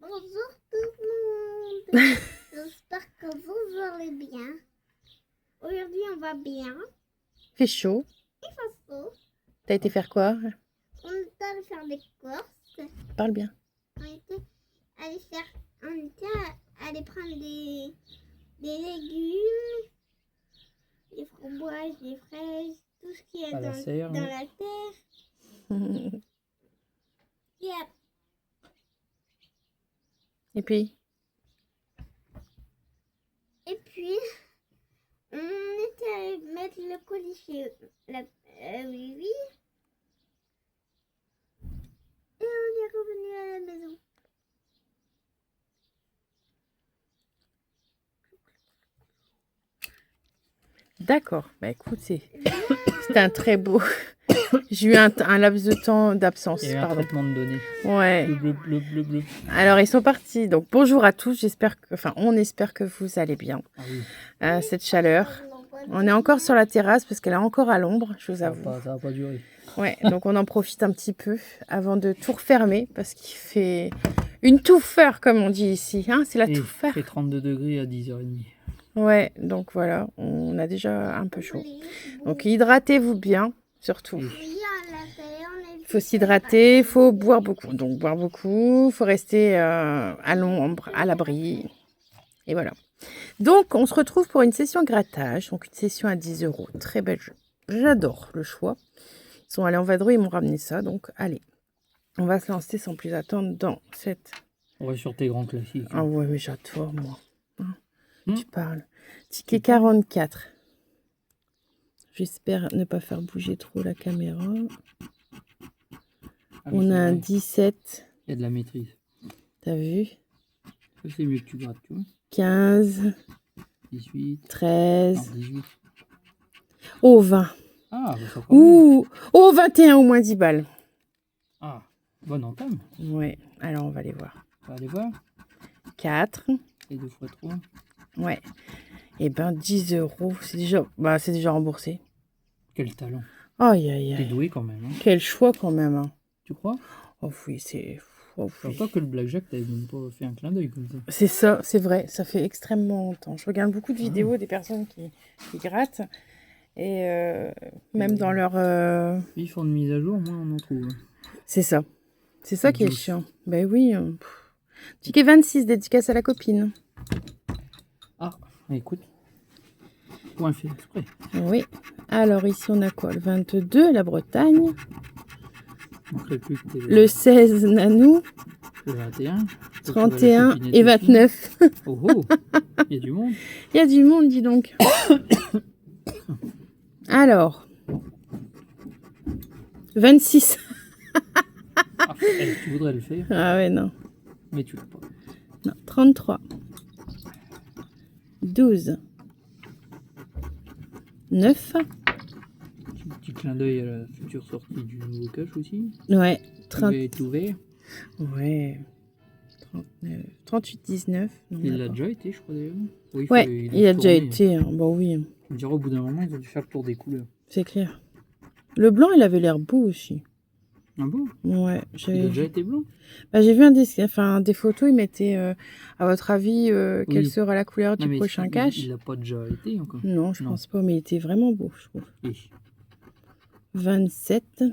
Bonjour tout le monde. J'espère que vous allez bien. Aujourd'hui, on va bien. Il fait chaud. Il fait chaud. T'as été faire quoi? On est allé faire des courses. Parle bien. On était allé prendre des légumes, des framboises, des fraises, tout ce qui est À la serre, dans ouais. la terre. Yeah. Et puis? Et puis, on était allé mettre le colis chez Vivi. Et on est revenu à la maison. D'accord. Bah écoute, c'était un très beau. J'ai eu un laps de temps d'absence. Il y a eu un Pardon. traitement de données. Ouais. Bleu. Alors ils sont partis. Donc bonjour à tous. On espère que vous allez bien. Ah oui, Cette chaleur. On est encore sur la terrasse parce qu'elle est encore à l'ombre, je vous ça avoue. va pas durer. Ouais, donc on en profite un petit peu avant de tout refermer parce qu'il fait une touffeur comme on dit ici. Hein, c'est la Il touffeur. fait 32 degrés à 10h30. Ouais, donc voilà, on a déjà un peu chaud. Donc hydratez-vous bien, surtout. Oui. Il faut s'hydrater, il faut boire beaucoup. Donc boire beaucoup, il faut rester à l'ombre, à l'abri. Et voilà. Donc on se retrouve pour une session grattage, donc une session à 10 €. Très belle jeu. J'adore le choix. Ils sont allés en vadrouille, ils m'ont ramené ça. Donc allez, on va se lancer sans plus attendre dans cette... On va sur tes grands classiques. Ah ouais, mais j'adore moi. Hmm. Tu parles. Ticket 44. J'espère ne pas faire bouger trop la caméra. Ah oui, On a un vrai. 17. Il y a de la maîtrise. T'as vu? Ça, c'est mieux que tu grattes, tu vois. 15. 18. 13. Non, 18. Oh, 20. Ah, bah ça part. Ouh. Oh, 21 au moins 10 balles. Ah, bonne entame. Ouais. Alors, on va les voir. On va aller voir. 4. Et 2 fois 3. Ouais. Et ben, 10 €. C'est déjà remboursé. Quel talent. Aïe, aïe, T'es aïe. doué quand même. Hein. Quel choix quand même. Hein. Tu crois? Oh oui, c'est... Oh, Je oui. crois pas que le blackjack, t'avais même pas fait un clin d'œil comme ça. C'est ça, c'est vrai. Ça fait extrêmement longtemps. Je regarde beaucoup de vidéos des personnes qui grattent. Et même dans leur... Ils font une mise à jour, moi on en trouve. C'est ça. C'est ça qui est Juice. chiant. Ben oui. Ticket 26, dédicace à la copine. Ah, écoute. Point fait exprès. Oui. Alors ici, on a quoi? Le 22, la Bretagne. On ferait plus que Le 16, Nanou. le 21. 31 et 29. Oh oh, il y a du monde. Il y a du monde, dis donc. Alors. 26. Ah, tu voudrais le faire, Ah ouais, non. mais tu l'as pas. Non, 33. 12. 9. Petit clin d'œil à la future sortie du nouveau cache aussi. Ouais. Il 30... va être ouvert. Ouais. 39. 38, 19. Non, Il on l'a pas. déjà été, je crois d'ailleurs. Oui, Ouais, il a déjà tourné. été. Hein. Bon, oui, Je me dirais, au bout d'un moment, ils ont dû faire le tour des couleurs. c'est clair. Le blanc, il avait l'air beau aussi. Ah bon? Ouais, Il a déjà été blanc? bah, j'ai vu des photos, il mettait, à votre avis, quelle Oui. sera la couleur Non, du mais prochain cache? il n'a pas déjà été encore. Non, je pense pas, mais il était vraiment beau, je trouve. Oui. 27.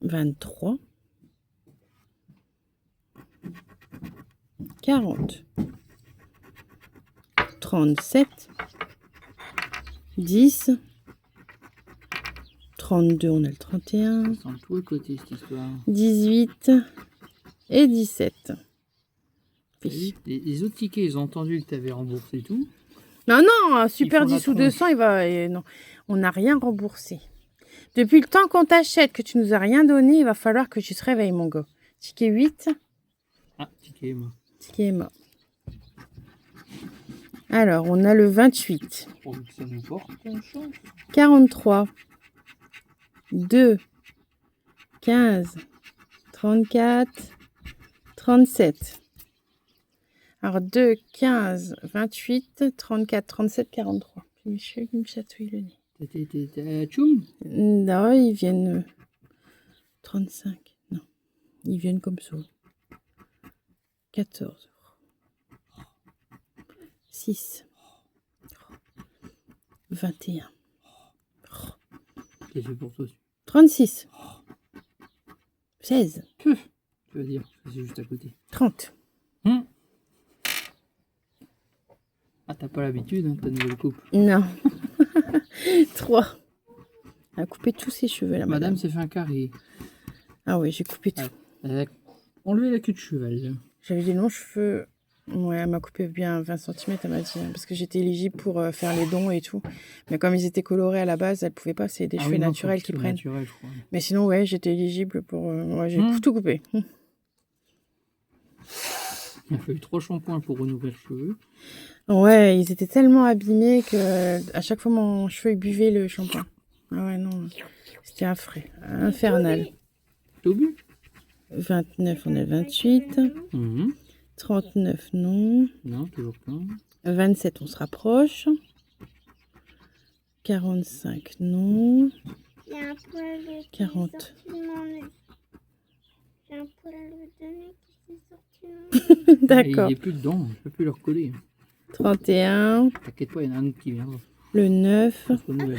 23. 40. 37. 10. 32, on a le 31. Ça sent tout à côté cette histoire. 18 et 17. Oui. Les autres tickets, ils ont entendu que tu avais remboursé tout. Non, non, Super Ils font la 10 ou tronche. 200, non, on n'a rien remboursé. Depuis le temps qu'on t'achète, que tu nous as rien donné, il va falloir que tu te réveilles, mon gars. Ticket 8, Ah, ticket, moi. ticket Emma. Alors, on a le 28, Pour que ça nous porte chance. 43, 2, 15, 34, 37. Alors, 2, 15, 28, 34, 37, 43. Puis Michel qui me chatouille le nez. T'as tchoum? Non, ils viennent 35. Non, ils viennent comme ça. 14. 6. 21. Qu'est-ce que c'est pour toi? 36. 16. Tu veux dire, c'est juste à côté. 30. Ah, t'as pas l'habitude, hein, ta nouvelle coupe. Non. 3. Elle a coupé tous ses cheveux, là, Madame madame. s'est fait un carré. Ah oui, j'ai coupé tout. Elle a enlevé la queue de cheval. J'avais des longs cheveux. Ouais, elle m'a coupé bien 20 cm, elle m'a dit. Parce que j'étais éligible pour faire les dons et tout. Mais comme ils étaient colorés à la base, elle pouvait pas. C'est des cheveux oui, non, naturels faut qui que ce soit prennent. naturel, je crois. Mais sinon, ouais, j'étais éligible pour... ouais, j'ai tout coupé. Il a fallu 3 shampoings pour renouveler les cheveux. Ouais, ils étaient tellement abîmés que à chaque fois, mon cheveu il buvait le shampoing. Ah ouais, non. C'était infernal. T'as oublié? 29, on est 28. 39, non. Non, toujours pas. 27, on se rapproche. 45, non. Il y a un poil de 40. qui est sorti de mon nez. J'ai un poil de nez qui s'est sorti de mon nez. D'accord. Il n'y a plus dedans, je peux plus le recoller. 31, T'inquiète pas, il y en a un autre qui viendra. le 9. Ça se renouvelle.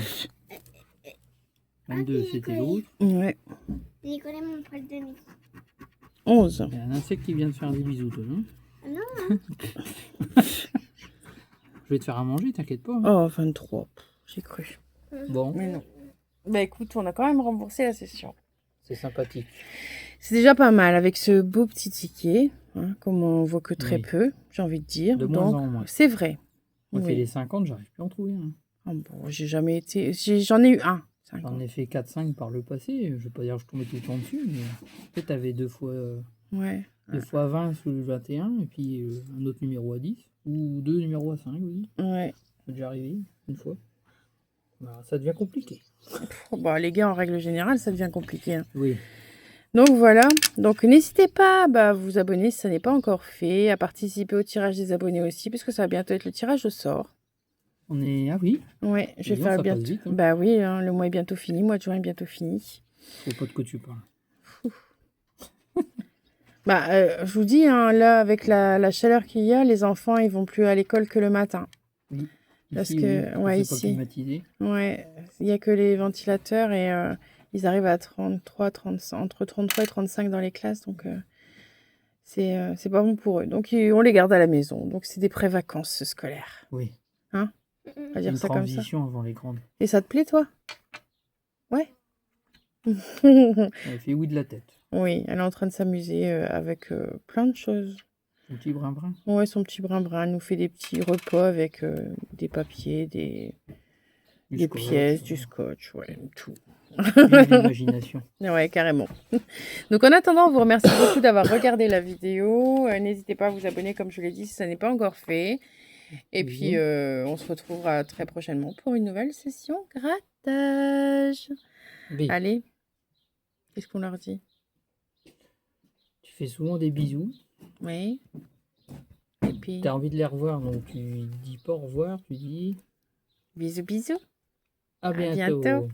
22, c'était l'autre. Ouais. J'ai collé mon poil de nez. 11. Il y a un insecte qui vient de faire des bisous, toi, non? Ah non, Je vais te faire à manger, t'inquiète pas. hein. Oh, 23. J'ai cru. Bon, Mais non. Bah écoute, on a quand même remboursé la session. c'est sympathique. C'est déjà pas mal avec ce beau petit ticket, hein, comme on voit que très Oui. peu, j'ai envie de dire. De moins Donc, en moins. c'est vrai. Moi, Oui. fait les 50, j'arrive plus à en trouver un. Ah bon, j'ai jamais été. J'en ai eu un. 50. J'en ai fait 4-5 par le passé. Je vais pas dire que je tombais tout le temps dessus, mais peut-être t'avais deux fois 20 sous le 21 et puis un autre numéro à 10 ou deux numéros à 5, oui. Ouais. C'est déjà arrivé une fois. Bah, ça devient compliqué. Bon, les gars, en règle générale, ça devient compliqué. Hein. Oui. Donc voilà. Donc n'hésitez pas à vous abonner si ça n'est pas encore fait, à participer au tirage des abonnés aussi, parce que ça va bientôt être le tirage au sort. On est. Ah oui, Ouais, je vais Dis donc, faire ça bientôt. passe vite, hein. Bah oui, hein, le mois est bientôt fini, le mois de juin est bientôt fini. je sais pas de quoi tu parles. Bah, je vous dis, hein, là, avec la chaleur qu'il y a, les enfants, ils vont plus à l'école que le matin. Oui. Parce Ici, que- oui, ouais, c'est pas ici. climatisé. Ouais, il n'y a que les ventilateurs et ils arrivent à 33, 35, entre 33 et 35 dans les classes, donc c'est pas bon pour eux. Donc on les garde à la maison, donc c'est des pré-vacances scolaires. Oui. On va dire Une ça comme ça. transition avant les grandes. Et ça te plaît, toi? Ouais. Elle fait oui de la tête. Oui, elle est en train de s'amuser avec plein de choses. Un petit brin-brin. Ouais, son petit brin-brin, elle nous fait des petits repas avec des papiers, des scotch, pièces, du scotch, ouais, tout. Vive l'imagination. Ouais, carrément. Donc en attendant, on vous remercie beaucoup d'avoir regardé la vidéo. N'hésitez pas à vous abonner, comme je l'ai dit, si ça n'est pas encore fait. Et puis, on se retrouvera très prochainement pour une nouvelle session grattage. Oui. Allez, qu'est-ce qu'on leur dit? Tu fais souvent des bisous. Oui. Et puis, Tu as envie de les revoir, donc tu dis pas au revoir, tu dis bisous, bisous. à À bientôt. bientôt.